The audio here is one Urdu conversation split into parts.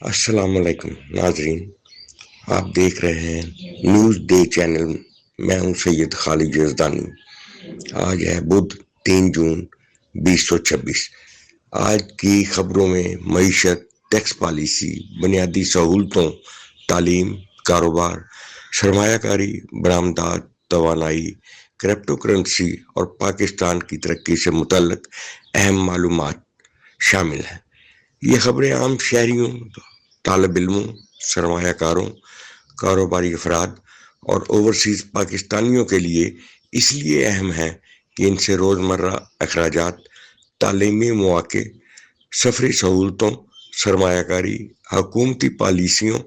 السلام علیکم ناظرین، آپ دیکھ رہے ہیں نیوز ڈے چینل۔ میں ہوں سید خالد یزدانی۔ آج ہے بدھ 3 جون 2026۔ آج کی خبروں میں معیشت، ٹیکس پالیسی، بنیادی سہولتوں، تعلیم، کاروبار، سرمایہ کاری، برآمدات، توانائی، کرپٹو کرنسی اور پاکستان کی ترقی سے متعلق اہم معلومات شامل ہیں۔ یہ خبریں عام شہریوں، طالب علموں، سرمایہ کاروں، کاروباری افراد اور اوورسیز پاکستانیوں کے لیے اس لیے اہم ہیں کہ ان سے روزمرہ اخراجات، تعلیمی مواقع، سفری سہولتوں، سرمایہ کاری، حکومتی پالیسیوں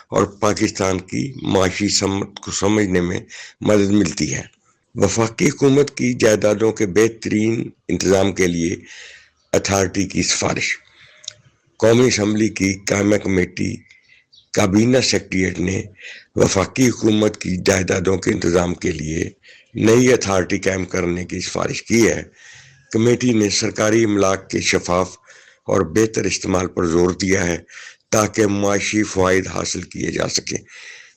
اور پاکستان کی معاشی سمت کو سمجھنے میں مدد ملتی ہے۔ وفاقی حکومت کی جائیدادوں کے بہترین انتظام کے لیے اتھارٹی کی سفارش۔ قومی اسمبلی کی قائمہ کمیٹی کابینہ سیکریٹریٹ نے وفاقی حکومت کی جائیدادوں کے انتظام کے لیے نئی اتھارٹی قائم کرنے کی سفارش کی ہے۔ کمیٹی نے سرکاری املاک کے شفاف اور بہتر استعمال پر زور دیا ہے تاکہ معاشی فوائد حاصل کیے جا سکیں۔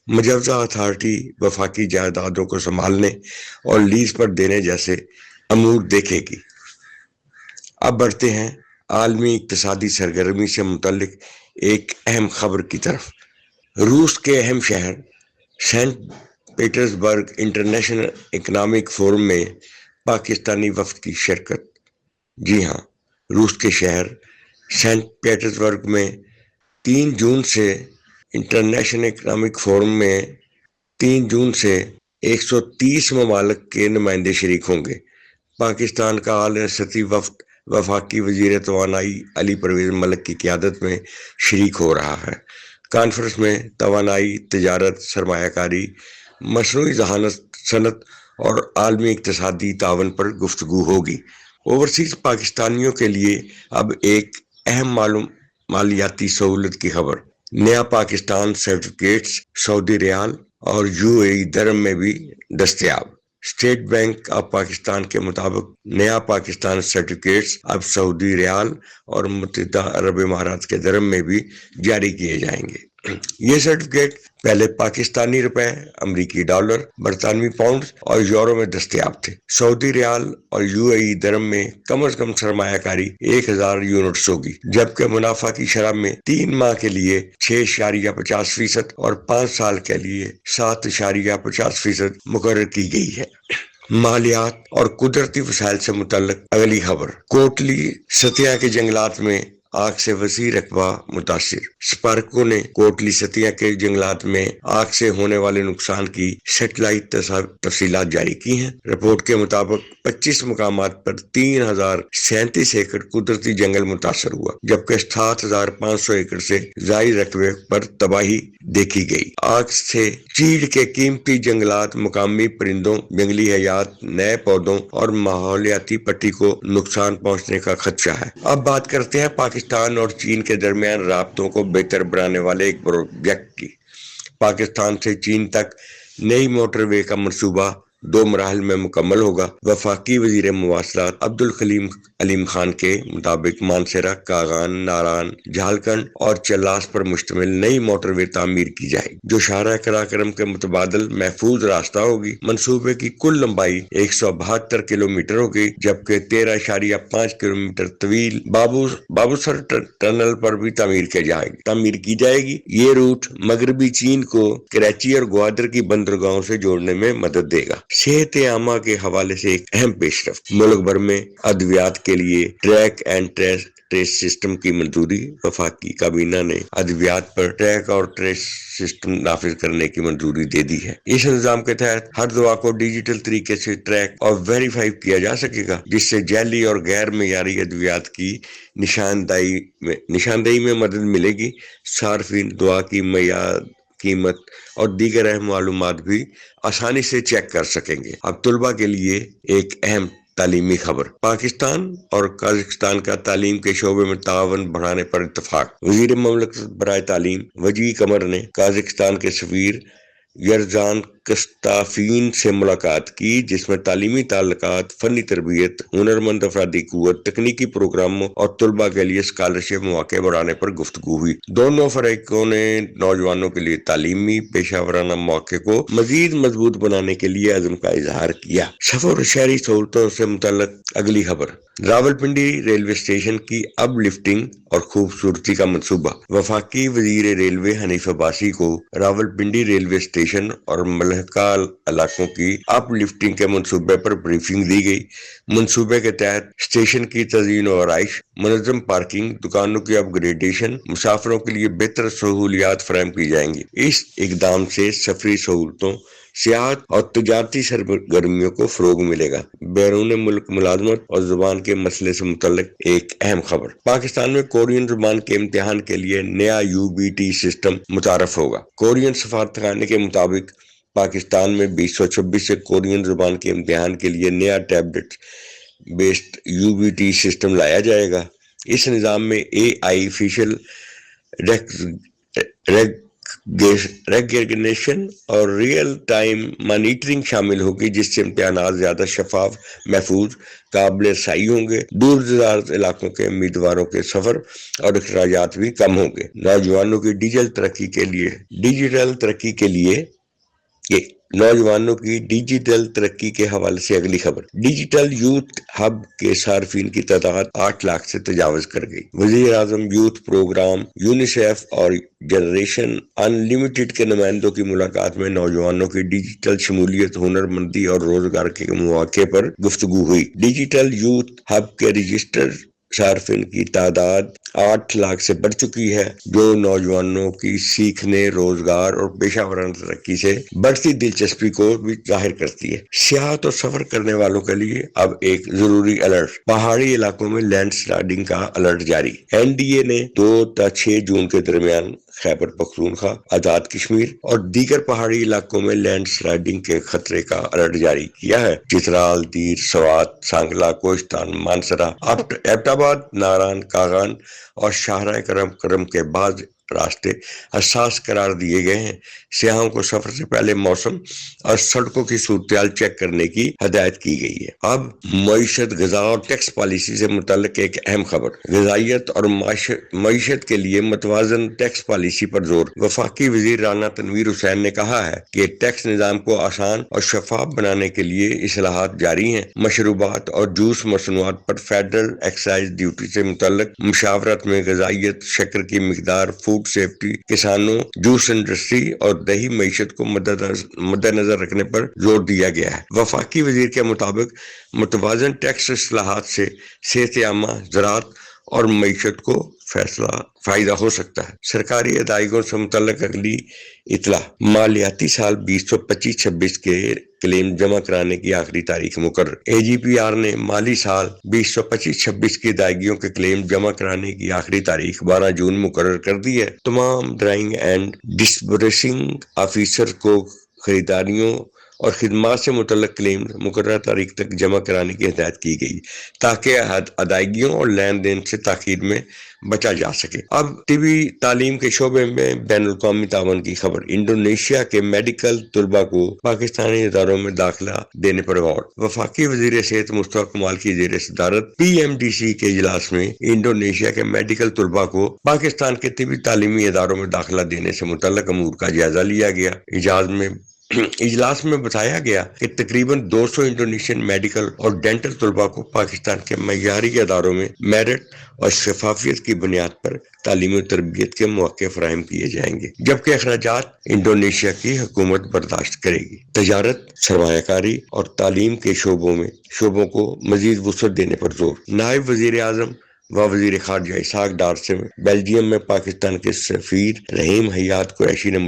مجوزہ اتھارٹی وفاقی جائیدادوں کو سنبھالنے اور لیز پر دینے جیسے امور دیکھے گی۔ اب بڑھتے ہیں عالمی اقتصادی سرگرمی سے متعلق ایک اہم خبر کی طرف۔ روس کے اہم شہر سینٹ پیٹرز برگ انٹرنیشنل اکنامک فورم میں پاکستانی وفد کی شرکت۔ جی ہاں، روس کے شہر سینٹ پیٹرز برگ میں 3 جون سے انٹرنیشنل اکنامک فورم میں 3 جون سے 130 ممالک کے نمائندے شریک ہوں گے۔ پاکستان کا اعلیٰ سطحی وفد وفاقی وزیر توانائی علی پرویز ملک کی قیادت میں شریک ہو رہا ہے۔ کانفرنس میں توانائی، تجارت، سرمایہ کاری، مصنوعی ذہانت، صنعت اور عالمی اقتصادی تعاون پر گفتگو ہوگی۔ اوورسیز پاکستانیوں کے لیے اب ایک اہم مالیاتی سہولت کی خبر۔ نیا پاکستان سرٹیفکیٹس سعودی ریال اور UAE درہم میں بھی دستیاب۔ اسٹیٹ بینک آف پاکستان کے مطابق نیا پاکستان سرٹیفکیٹس اب سعودی ریال اور متحدہ عرب امارات کے درہم میں بھی جاری کیے جائیں گے۔ یہ سرٹیفکیٹ پہلے پاکستانی روپے، امریکی ڈالر، برطانوی پاؤنڈ اور یورو میں دستیاب تھے۔ سعودی ریال اور UAE درہم میں کم از کم سرمایہ کاری 1000 یونٹس ہوگی، جبکہ منافع کی شرح میں 3 ماہ کے لیے 6.50% اور 5 سال کے لیے 7.50% مقرر کی گئی ہے۔ مالیات اور قدرتی وسائل سے متعلق اگلی خبر۔ کوٹلی ستیا کے جنگلات میں آگ سے وسیع رقبہ متاثر۔ سپارکو نے کوٹلی ستیا کے جنگلات میں آگ سے ہونے والے نقصان کی سیٹلائٹ تفصیلات جاری کی ہیں۔ رپورٹ کے مطابق 25 مقامات پر 3037 ایکڑ قدرتی جنگل متاثر ہوا، جبکہ 7500 ایکڑ سے زائد رقبے پر تباہی دیکھی گئی۔ آگ سے چیڑ کے قیمتی جنگلات، مقامی پرندوں، جنگلی حیات، نئے پودوں اور ماحولیاتی پٹی کو نقصان پہنچنے کا خدشہ ہے۔ اب بات کرتے ہیں پاکستان اور چین کے درمیان رابطوں کو بہتر بنانے والے ایک پروجیکٹ کی۔ پاکستان سے چین تک نئی موٹر وے کا منصوبہ 2 مراحل میں مکمل ہوگا۔ وفاقی وزیر مواصلات عبدالحلیم علیم خان کے مطابق مانسہرہ، کاغان، ناران، جھالکنڈ اور چلاس پر مشتمل نئی موٹر وے تعمیر کی جائے گی، جو شاہراہ قراقرم کے متبادل محفوظ راستہ ہوگی۔ منصوبے کی کل لمبائی 172 کلومیٹر ہوگی، جبکہ 13.5 کلومیٹر طویل بابوسر ٹنل پر بھی تعمیر کی جائے گی۔ یہ روٹ مغربی چین کو کراچی اور گوادر کی بندرگاہوں سے جوڑنے میں مدد دے گا۔ صحت عامہ کے حوالے سے ایک اہم پیش رفت۔ ملک بھر میں ادویات کے لیے ٹریک اینڈ ٹریس سسٹم کی منظوری۔ وفاقی کابینہ نے ادویات پر ٹریک اور ٹریس سسٹم نافذ کرنے کی منظوری دے دی ہے۔ اس نظام کے تحت ہر دوا کو ڈیجیٹل طریقے سے ٹریک اور ویریفائی کیا جا سکے گا، جس سے جعلی اور غیر معیاری ادویات کی نشاندہی میں مدد ملے گی۔ صارفین دوا کی معیار، قیمت اور دیگر اہم معلومات بھی آسانی سے چیک کر سکیں گے۔ اب طلباء کے لیے ایک اہم تعلیمی خبر۔ پاکستان اور قازقستان کا تعلیم کے شعبے میں تعاون بڑھانے پر اتفاق۔ وزیر مملکت برائے تعلیم وجیہ قمر نے قازقستان کے سفیر یرزان کستافین سے ملاقات کی، جس میں تعلیمی تعلقات، فنی تربیت، ہنرمند افرادی قوت، تکنیکی پروگراموں اور طلباء کے لیے اسکالرشپ مواقع بڑھانے پر گفتگو ہوئی۔ دونوں فریقوں نے نوجوانوں کے لیے تعلیمی پیشہ ورانہ مواقع کو مزید مضبوط بنانے کے لیے عزم کا اظہار کیا۔ سفر اور شہری سہولتوں سے متعلق اگلی خبر، راولپنڈی ریلوے اسٹیشن کی اب لفٹنگ اور خوبصورتی کا منصوبہ۔ وفاقی وزیر ریلوے حنیف عباسی کو راولپنڈی ریلوے اسٹیشن اور ملحقہ علاقوں کی اپ لفٹنگ کے منصوبے پر بریفنگ دی گئی۔ منصوبے کے تحت اسٹیشن کی تزئین و آرائش، منظم پارکنگ، دکانوں کی اپ گریڈیشن، مسافروں کے لیے بہتر سہولیات فراہم کی جائیں گی۔ اس اقدام سے سفری سہولتوں، سیاحت اور تجارتی سرگرمیوں کو فروغ ملے گا۔ بیرون ملک ملازمت اور زبان کے مسئلے سے متعلق ایک اہم خبر، پاکستان میں کورین زبان کے امتحان کے لیے نیا UBT سسٹم متعارف ہوگا۔ کورین سفارتخانے کے مطابق پاکستان میں 2026 سے کورین زبان کے امتحان کے لیے نیا ٹیبلٹ بیسڈ UBT سسٹم لایا جائے گا۔ اس نظام میں AI فیشل ریکگنیشن اور ریئل ٹائم مانیٹرنگ شامل ہوگی، جس سے امتحانات زیادہ شفاف، محفوظ، قابل رسائی ہوں گے۔ دور دراز علاقوں کے امیدواروں کے سفر اور اخراجات بھی کم ہوں گے۔ نوجوانوں کی ڈیجیٹل ترقی کے حوالے سے اگلی خبر، ڈیجیٹل یوتھ ہب کے صارفین کی تعداد 8 لاکھ سے تجاوز کر گئی۔ وزیر اعظم یوتھ پروگرام، یونیسیف اور جنریشن ان لمیٹڈ کے نمائندوں کی ملاقات میں نوجوانوں کی ڈیجیٹل شمولیت، ہنرمندی اور روزگار کے مواقع پر گفتگو ہوئی۔ ڈیجیٹل یوتھ ہب کے رجسٹر صارفین کی تعداد 8 لاکھ سے بڑھ چکی ہے، جو نوجوانوں کی سیکھنے، روزگار اور پیشہ ورانہ ترقی سے بڑھتی دلچسپی کو بھی ظاہر کرتی ہے۔ سیاحت اور سفر کرنے والوں کے لیے اب ایک ضروری الرٹ، پہاڑی علاقوں میں لینڈ سلائڈنگ کا الرٹ جاری۔ NDA نے 2 تا 6 جون کے درمیان خیبر پختونخوا، آزاد کشمیر اور دیگر پہاڑی علاقوں میں لینڈ سلائڈنگ کے خطرے کا الرٹ جاری کیا ہے۔ چترال، دیر، سوات، سانگلہ، کوہستان، مانسرہ، ایبٹ آباد، ناران، کاغان اور شاہراہ کرم کے بعض راستے حساس قرار دیے گئے ہیں۔ سیاحوں کو سفر سے پہلے موسم اور سڑکوں کی صورتحال چیک کرنے کی ہدایت کی گئی ہے۔ اب معیشت، غذا اور ٹیکس پالیسی سے متعلق ایک اہم خبر، غذائیت اور معیشت کے لیے متوازن ٹیکس پالیسی پر زور۔ وفاقی وزیر رانا تنویر حسین نے کہا ہے کہ ٹیکس نظام کو آسان اور شفاف بنانے کے لیے اصلاحات جاری ہیں۔ مشروبات اور جوس مصنوعات پر فیڈرل ایکسائز ڈیوٹی سے متعلق مشاورت میں غذائیت، شکر کی مقدار، فوڈ سیفٹی، کسانوں، جوس انڈسٹری اور دیہی معیشت کو مد نظر رکھنے پر زور دیا گیا ہے۔ وفاقی وزیر کے مطابق متوازن ٹیکس اصلاحات سے صحت عامہ، زراعت اور معیشت کو فائدہ ہو سکتا ہے۔ سرکاری ادائیگیوں سے متعلق اگلی اطلاع، مالیاتی سال 2025-26 کے کلیم جمع کرانے کی آخری تاریخ مقرر۔ AGPR نے مالی سال 2025-26 کی ادائیگیوں کے کلیم جمع کرانے کی آخری تاریخ 12 جون مقرر کر دی ہے۔ تمام ڈرائنگ اینڈ ڈسبرسنگ آفیسر کو خریداریوں اور خدمات سے متعلق کلیم مقررہ تاریخ تک جمع کرانے کی ہدایت کی گئی تاکہ ادائیگیوں اور لین دین سے تاخیر میں بچا جا سکے۔ اب طبی تعلیم کے شعبے میں بین الاقوامی تعاون کی خبر، انڈونیشیا کے میڈیکل طلباء کو پاکستانی اداروں میں داخلہ دینے پر غور۔ وفاقی وزیر صحت مصطفیٰ کمال کی زیر صدارت PMDC کے اجلاس میں انڈونیشیا کے میڈیکل طلباء کو پاکستان کے طبی تعلیمی اداروں میں داخلہ دینے سے متعلق امور کا جائزہ لیا گیا۔ اجلاس میں بتایا گیا کہ تقریباً 200 انڈونیشین میڈیکل اور ڈینٹل طلباء کو پاکستان کے معیاری اداروں میں میرٹ اور شفافیت کی بنیاد پر تعلیم و تربیت کے مواقع فراہم کیے جائیں گے، جبکہ اخراجات انڈونیشیا کی حکومت برداشت کرے گی۔ تجارت، سرمایہ کاری اور تعلیم کے شعبوں کو مزید وسعت دینے پر زور۔ نائب وزیر اعظم و وزیر خارجہ اسحاق ڈار سے بیلجیم میں پاکستان کے سفیر رحیم حیات قریشی نے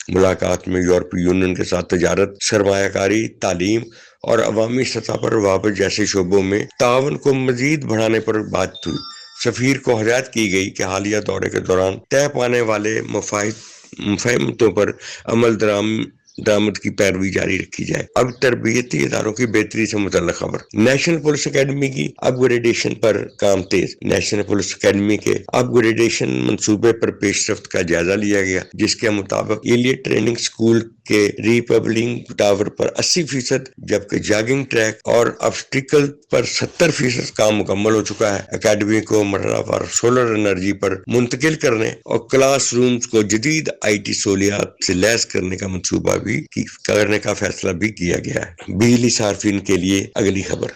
ملاقات میں یورپی یونین کے ساتھ تجارت، سرمایہ کاری، تعلیم اور عوامی سطح پر روابط جیسے شعبوں میں تعاون کو مزید بڑھانے پر بات ہوئی۔ سفیر کو ہدایت کی گئی کہ حالیہ دورے کے دوران طے پانے والے مفاہمتوں پر عمل درآمد درآمد کی پیروی جاری رکھی جائے۔ اب تربیتی اداروں کی بہتری سے متعلق خبر۔ نیشنل پولیس اکیڈمی کی اپ گریڈیشن پر کام تیز۔ نیشنل پولیس اکیڈمی کے اپ گریڈیشن منصوبے پر پیش رفت کا جائزہ لیا گیا، جس کے مطابق ایلیٹ ٹریننگ سکول کے ری پبلنگ ٹاور پر 80%، جبکہ جاگنگ ٹریک اور آبسٹیکل پر 70% کام مکمل ہو چکا ہے۔ اکیڈمی کو مرحلہ وار سولر انرجی پر منتقل کرنے اور کلاس رومز کو جدید آئی ٹی سہولیات سے لیس کرنے کا منصوبہ بھی کرنے کا فیصلہ بھی کیا گیا ہے۔ بجلی صارفین کے لیے اگلی خبر۔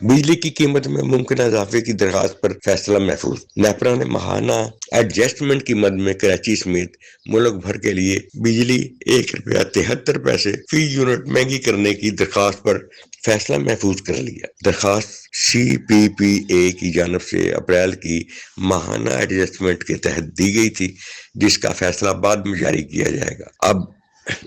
بجلی کی قیمت میں ممکنہ اضافے کی درخواست پر فیصلہ محفوظ۔ نیپرا نے ماہانہ ایڈجسٹمنٹ کی مد میں کراچی سمیت ملک بھر کے لیے بجلی ₹1.73 فی یونٹ مہنگی کرنے کی درخواست پر فیصلہ محفوظ کر لیا۔ درخواست CPPA کی جانب سے اپریل کی ماہانہ ایڈجسٹمنٹ کے تحت دی گئی تھی، جس کا فیصلہ بعد میں جاری کیا جائے گا۔ اب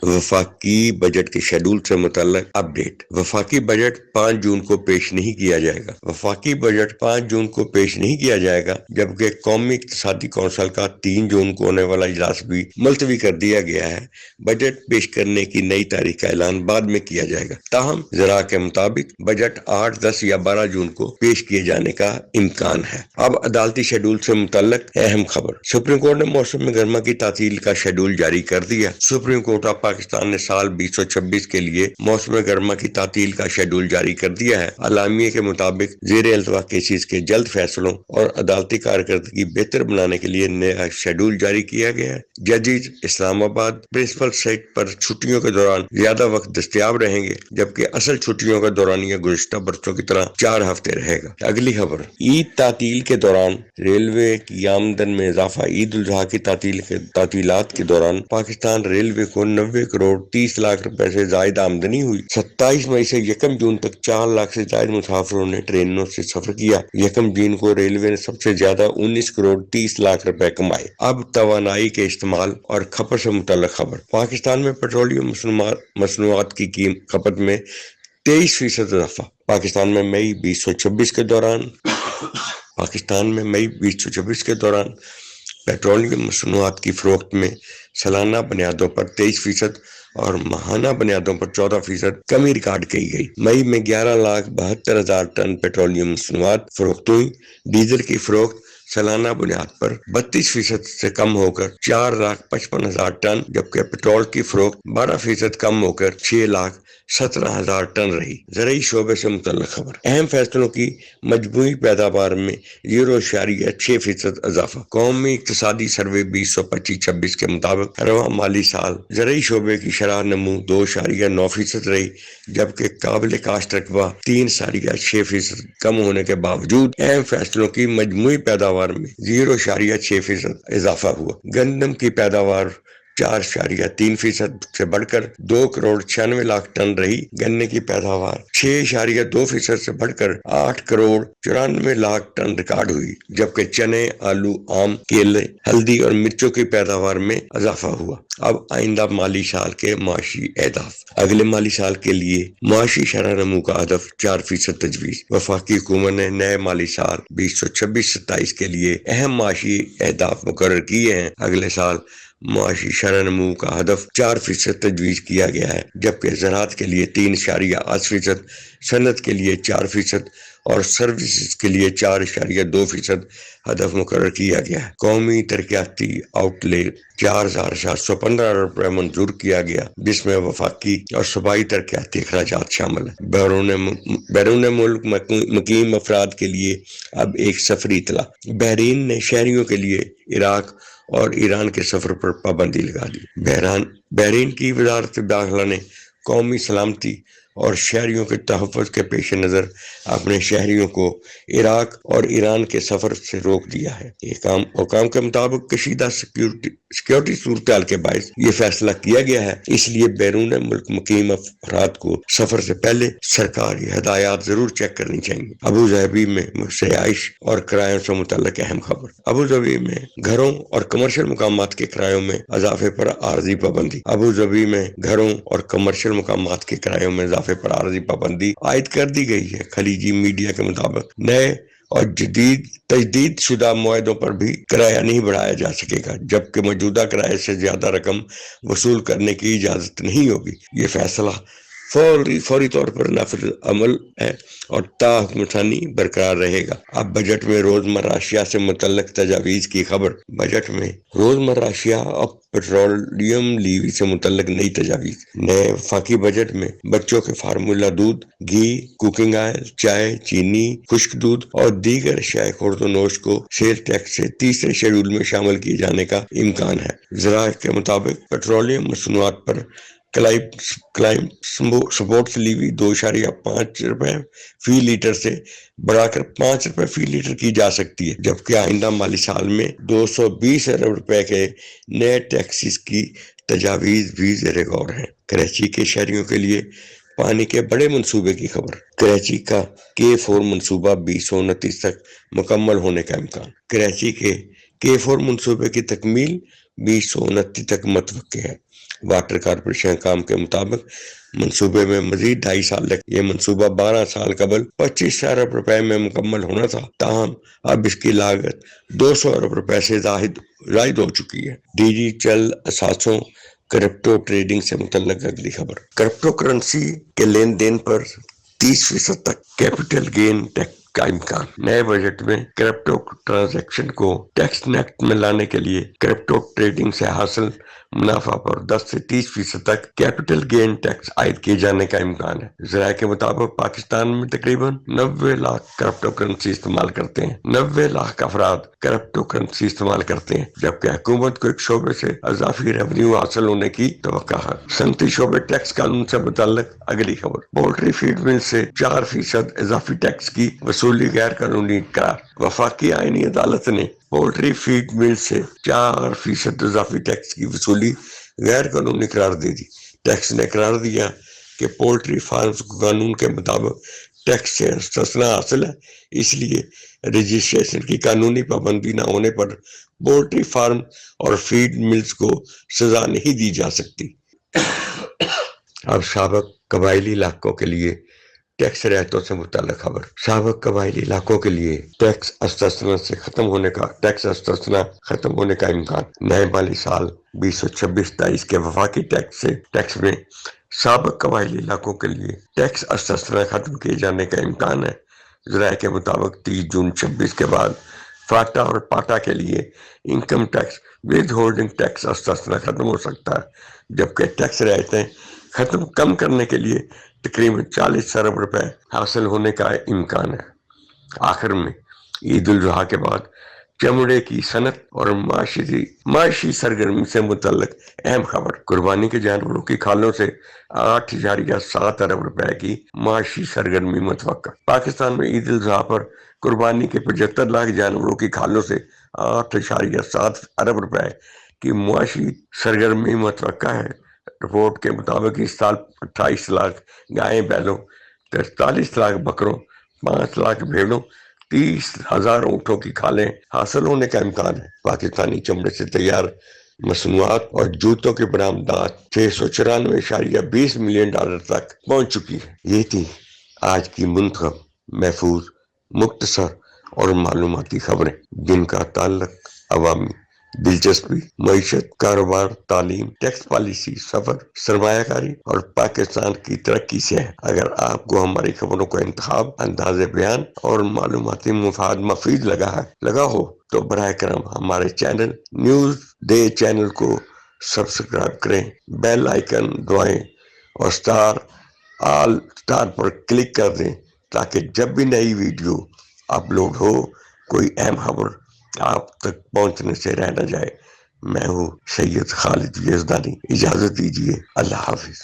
وفاقی بجٹ کے شیڈول سے متعلق اپ ڈیٹ۔ وفاقی بجٹ 5 جون کو پیش نہیں کیا جائے گا۔ وفاقی بجٹ 5 جون کو پیش نہیں کیا جائے گا، جبکہ قومی اقتصادی کونسل کا 3 جون کو ہونے والا اجلاس بھی ملتوی کر دیا گیا ہے۔ بجٹ پیش کرنے کی نئی تاریخ کا اعلان بعد میں کیا جائے گا، تاہم ذرائع کے مطابق بجٹ 8، 10 یا 12 جون کو پیش کیے جانے کا امکان ہے۔ اب عدالتی شیڈول سے متعلق اہم خبر۔ سپریم کورٹ نے موسم گرما کی تعطیل کا شیڈول جاری کر دیا۔ سپریم کورٹ آف پاکستان نے سال 2026 کے لیے موسم گرما کی تعطیل کا شیڈول جاری کر دیا ہے۔ اعلامیے کے مطابق زیر التوا کیسز کے جلد فیصلوں اور عدالتی کارکردگی بہتر بنانے کے لیے نیا شیڈول جاری کیا گیا ہے۔ ججز اسلام آباد پرنسپل سائٹ پر چھٹیوں کے دوران زیادہ وقت دستیاب رہیں گے، جبکہ اصل چھٹیوں کا دورانیہ گزشتہ برسوں کی طرح 4 ہفتے رہے گا۔ اگلی خبر۔ عید تعطیل کے دوران ریلوے کی آمدن میں اضافہ۔ عید الاضحیٰ کی تعطیلات کے دوران پاکستان ریلوے کو 90 کروڑ 30 لاکھ روپے سے زائد آمدنی ہوئی۔ 27 مئی سے 1 جون تک 4 لاکھ سے زائد مسافروں نے ٹرینوں سے سفر کیا۔ 1 جون کو ریلوے نے سب سے زیادہ 19 کروڑ 30 لاکھ روپے کمائے۔ اب توانائی کے استعمال اور کھپت سے متعلق خبر۔ پاکستان میں پیٹرولیم مصنوعات کی کھپت میں 23% اضافہ۔ پاکستان میں مئی 2026 کے دوران پیٹرولیم مصنوعات کی فروخت میں سالانہ بنیادوں پر 23% اور ماہانہ بنیادوں پر 14% کمی ریکارڈ کی گئی۔ مئی میں 11,72,000 ٹن پیٹرولیم مصنوعات فروخت ہوئی۔ ڈیزل کی فروخت سالانہ بنیاد پر 32% سے کم ہو کر 4,55,000 ٹن، جبکہ پیٹرول کی فروخت 12% کم ہو کر 6,17,000 ٹن رہی۔ زرعی شعبے سے متعلق خبر۔ اہم فیصلوں کی مجموعی پیداوار میں 0.6% اضافہ۔ قومی اقتصادی سروے 2025-26 کے مطابق رواں مالی سال زرعی شعبے کی شرح نمو 2.9% رہی، جبکہ قابل کاشت رقبہ 3.6% کم ہونے کے باوجود اہم فیصلوں کی مجموعی پیداوار میں 0.6% اضافہ ہوا۔ گندم کی پیداوار 4.3% سے بڑھ کر 2 کروڑ 96 لاکھ ٹن رہی۔ گنے کی پیداوار 6.2% سے بڑھ کر 8 کروڑ 94 لاکھ ٹن ریکارڈ ہوئی، جبکہ چنے، آلو، آم، کیلے، ہلدی اور مرچوں کی پیداوار میں اضافہ ہوا۔ اب آئندہ مالی سال کے معاشی اہداف۔ اگلے مالی سال کے لیے معاشی شرح نمو کا ہدف 4% تجویز۔ وفاقی حکومت نے نئے مالی سال 2026-27 کے لیے اہم معاشی اہداف مقرر کیے ہیں۔ اگلے سال معاشی شرح نمو کا ہدف 4% تجویز کیا گیا ہے، جبکہ زراعت کے لیے 3.8%، صنعت کے لیے 4% اور سروسز کے لیے 4.2% ہدف مقرر کیا گیا ہے۔ قومی ترقیاتی آؤٹ لے 4,715 ارب روپے منظور کیا گیا، جس میں وفاقی اور صوبائی ترقیاتی اخراجات شامل ہیں۔ بیرون ملک مقیم افراد کے لیے اب ایک سفری اطلاع۔ بحرین نے شہریوں کے لیے عراق اور ایران کے سفر پر پابندی لگا دی۔ بحرین کی وزارت داخلہ نے قومی سلامتی اور شہریوں کے تحفظ کے پیش نظر اپنے شہریوں کو عراق اور ایران کے سفر سے روک دیا ہے۔ حکام کے مطابق کشیدہ سیکیورٹی صورتحال کے باعث یہ فیصلہ کیا گیا ہے، اس لیے بیرون ملک مقیم افراد کو سفر سے پہلے سرکاری ہدایات ضرور چیک کرنی چاہیے۔ ابوظہبی میں رہائش اور کرایوں سے متعلق اہم خبر۔ ابوظہبی میں گھروں اور کمرشل مقامات کے کرایوں میں اضافے پر عارضی پابندی۔ ابوظہبی میں گھروں اور کمرشل مقامات کے کرایوں میں اضافے پر عارضی پابندی عائد کر دی گئی ہے۔ خلیجی میڈیا کے مطابق نئے اور تجدید شدہ معاہدوں پر بھی کرایہ نہیں بڑھایا جا سکے گا، جبکہ موجودہ کرائے سے زیادہ رقم وصول کرنے کی اجازت نہیں ہوگی۔ یہ فیصلہ فوری طور پر نافذ عمل ہے اور تا حکم ثانی برقرار رہے گا۔ اب بجٹ میں روزمرہ اشیاء سے متعلق تجاویز کی خبر۔ بجٹ میں روزمرہ اشیاء اور پیٹرولیم لیوی سے متعلق نئی تجاویز۔ نئے وفاقی بجٹ میں بچوں کے فارمولہ دودھ، گھی، کوکنگ آئل، چائے، چینی، خشک دودھ اور دیگر اشیاء خورد و نوش کو سیل ٹیکس سے تیسرے شیڈول میں شامل کیے جانے کا امکان ہے۔ ذرائع کے مطابق پیٹرولیم مصنوعات پر کلائم سپورٹ لیوی 2.5 روپے فی لیٹر سے بڑھا کر 5 روپے فی لیٹر کی جا سکتی ہے، جبکہ آئندہ مالی سال میں 220 ارب روپے کے نئے ٹیکسز کی تجاویز بھی زیر غور ہیں۔ کراچی کے شہریوں کے لیے پانی کے بڑے منصوبے کی خبر۔ کراچی کا K4 منصوبہ 2029 تک مکمل ہونے کا امکان۔ کراچی کے K4 منصوبے کی تکمیل 2029 تک متوقع ہے۔ واٹر کارپوریشن حکام کے مطابق منصوبے میں مزید 2.5 سال لگ۔ یہ منصوبہ 12 سال قبل 25 ارب روپے میں مکمل ہونا تھا، تاہم اب اس کی لاگت 200 ارب روپے سے زائد ہو چکی ہے۔ ڈیجیٹل اثاثوں کرپٹو ٹریڈنگ سے متعلق اگلی خبر۔ کرپٹو کرنسی کے لین دین پر 30% تک کیپٹل گین ٹیکس کا امکان۔ نئے بجٹ میں کرپٹو ٹرانزیکشن کو ٹیکس نیٹ میں لانے کے لیے کرپٹو ٹریڈنگ سے حاصل منافع پر 10 سے 30% تک کیپٹل گین ٹیکس عائد کیے جانے کا امکان ہے۔ ذرائع کے مطابق پاکستان میں تقریباً 90 لاکھ کرپٹو کرنسی استعمال کرتے ہیں۔ 90 لاکھ افراد کرپٹو کرنسی استعمال کرتے ہیں، جبکہ حکومت کو ایک شعبے سے اضافی ریونیو حاصل ہونے کی توقع ہے۔ صنعتی شعبے ٹیکس قانون سے متعلق اگلی خبر۔ پولٹری فیڈ مل سے 4% اضافی ٹیکس کی وصولی غیر قانونی قرار۔ وفاقی آئینی عدالت نے پولٹری فیڈ مل سے 4% اضافی ٹیکس کی وصولی غیر قانونی قرار دے دی۔ ٹیکس نے قرار دیا کہ پولٹری فارمز کو قانون کے مطابق ٹیکس سے استثناء حاصل ہے، اس لیے رجسٹریشن کی قانونی پابندی نہ ہونے پر پولٹری فارم اور فیڈ ملز کو سزا نہیں دی جا سکتی۔ اب سابق قبائلی علاقوں کے لیے ٹیکس رعایتوں سے متعلق خبر۔ سابق قبائلی علاقوں کے لیے ٹیکس استثناء ختم ہونے کا امکان۔ نئے مالی سال 2026-27 کے وفاقی ٹیکس میں سابق قبائلی علاقوں کے لیے ٹیکس استثناء ختم کیے جانے کا امکان ہے۔ ذرائع کے مطابق 30 جون 26 کے بعد فاٹا اور پاٹا کے لیے income tax withholding tax استثناء ختم ہو سکتا ہے، جبکہ ٹیکس رعایتیں کم کرنے کے لیے تقریباً 40 ارب روپے حاصل ہونے کا امکان ہے۔ آخر میں عید الاضحیٰ کے بعد چمڑے کی صنعت اور معاشی سرگرمی سے متعلق اہم خبر۔ قربانی کے جانوروں کی کھالوں سے 8.7 ارب روپے کی معاشی سرگرمی متوقع۔ پاکستان میں عید الاضحیٰ پر قربانی کے 75 لاکھ جانوروں کی کھالوں سے 8.7 ارب روپے کی معاشی سرگرمی متوقع ہے۔ رپورٹ کے مطابق اس سال 28 لاکھ گائیں بیلوں، 43 لاکھ بکروں، 5 لاکھ بھیڑوں، 30,000 اونٹوں کی کھالیں حاصل ہونے کا امکان ہے۔ پاکستانی چمڑے سے تیار مصنوعات اور جوتوں کی برآمدات 694.20 ملین ڈالر تک پہنچ چکی ہے۔ یہ تھی آج کی منتخب، محفوظ، مختصر اور معلوماتی خبریں جن کا تعلق عوامی دلچسپی، معیشت، کاروبار، تعلیم، ٹیکس پالیسی، سفر، سرمایہ کاری اور پاکستان کی ترقی سے ہے۔ اگر آپ کو ہماری خبروں کا انتخاب، انداز بیان اور معلوماتی مفید لگا ہو تو براہ کرم ہمارے چینل نیوز ڈے چینل کو سبسکرائب کریں، بیل آئیکن دبائیں اور آل اسٹار پر کلک کر دیں تاکہ جب بھی نئی ویڈیو اپلوڈ ہو کوئی اہم خبر آپ تک پہنچنے سے رہ نہ جائے۔ میں ہوں سید خالد یزدانی، اجازت دیجیے، اللہ حافظ۔